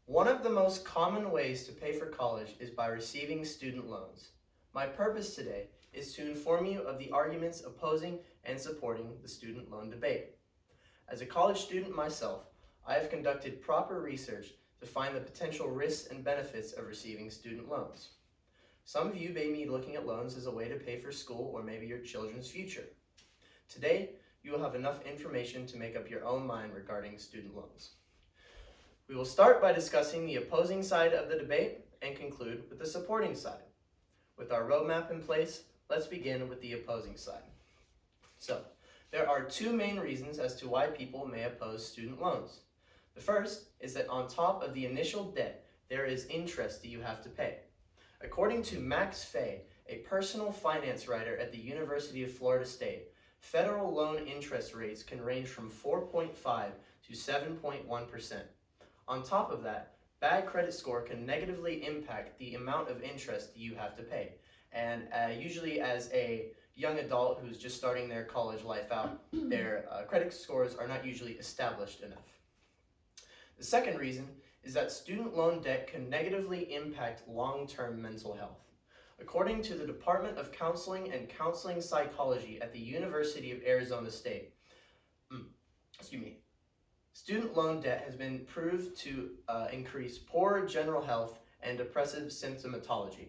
One of the most common ways to pay for college is by receiving student loans. My purpose today is to inform you of the arguments opposing and supporting the student loan debate. As a college student myself, I have conducted proper research to find the potential risks and benefits of receiving student loans. Some of you may be looking at loans as a way to pay for school or maybe your children's future. Today, you will have enough information to make up your own mind regarding student loans. We will start by discussing the opposing side of the debate and conclude with the supporting side. With our roadmap in place, let's begin with the opposing side. So, there are two main reasons as to why people may oppose student loans. The first is that on top of the initial debt, there is interest that you have to pay. According to Max Fay, a personal finance writer at the University of Florida State, federal loan interest rates can range from 4.5 to 7.1%. On top of that, bad credit score can negatively impact the amount of interest that you have to pay. And usually as a young adult who's just starting their college life out, their credit scores are not usually established enough. The second reason is that student loan debt can negatively impact long-term mental health. According to the Department of Counseling and Counseling Psychology at the University of Arizona State, student loan debt has been proved to increase poor general health and depressive symptomatology.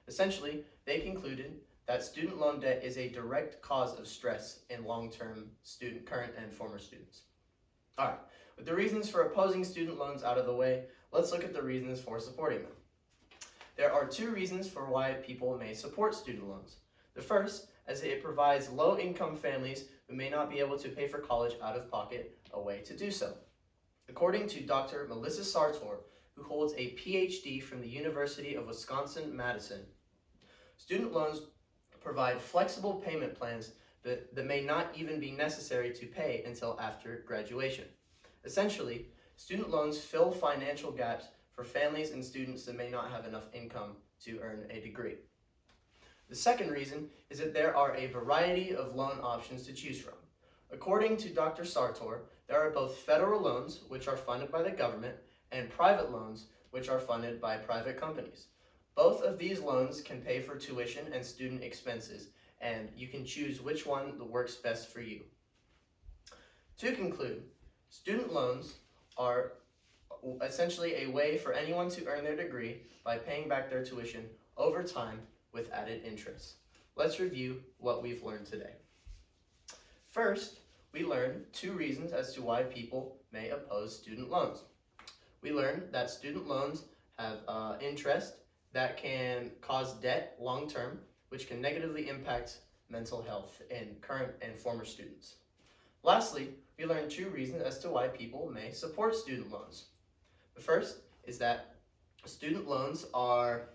Essentially, they concluded that student loan debt is a direct cause of stress in long-term current and former students. All right, with the reasons for opposing student loans out of the way, let's look at the reasons for supporting them. There are two reasons for why people may support student loans. The first, as it provides low-income families who may not be able to pay for college out of pocket a way to do so. According to Dr. Melissa Sartor, who holds a PhD from the University of Wisconsin-Madison, student loans provide flexible payment plans that may not even be necessary to pay until after graduation. Essentially, student loans fill financial gaps for families and students that may not have enough income to earn a degree. The second reason is that there are a variety of loan options to choose from. According to Dr. Sartor, there are both federal loans, which are funded by the government, and private loans, which are funded by private companies. Both of these loans can pay for tuition and student expenses, and you can choose which one works best for you. To conclude, student loans are essentially a way for anyone to earn their degree by paying back their tuition over time with added interest. Let's review what we've learned today. First, we learned two reasons as to why people may oppose student loans. We learned that student loans have interest that can cause debt long-term, which can negatively impact mental health in current and former students. Lastly, we learned two reasons as to why people may support student loans. The first is that student loans are,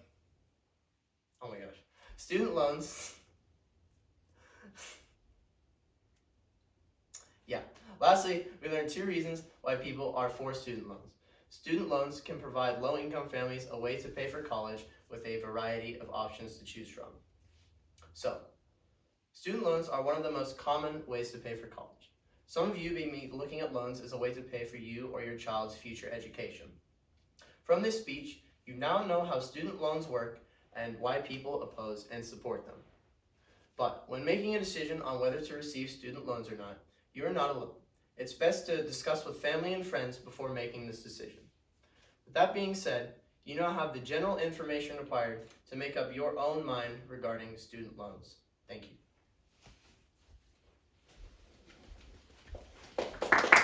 Lastly, we learned two reasons why people are for student loans. Student loans can provide low-income families a way to pay for college with a variety of options to choose from. So, student loans are one of the most common ways to pay for college. Some of you may be looking at loans as a way to pay for you or your child's future education. From this speech, you now know how student loans work and why people oppose and support them. But when making a decision on whether to receive student loans or not, you are not alone. It's best to discuss with family and friends before making this decision. With that being said, you now have the general information required to make up your own mind regarding student loans. Thank you.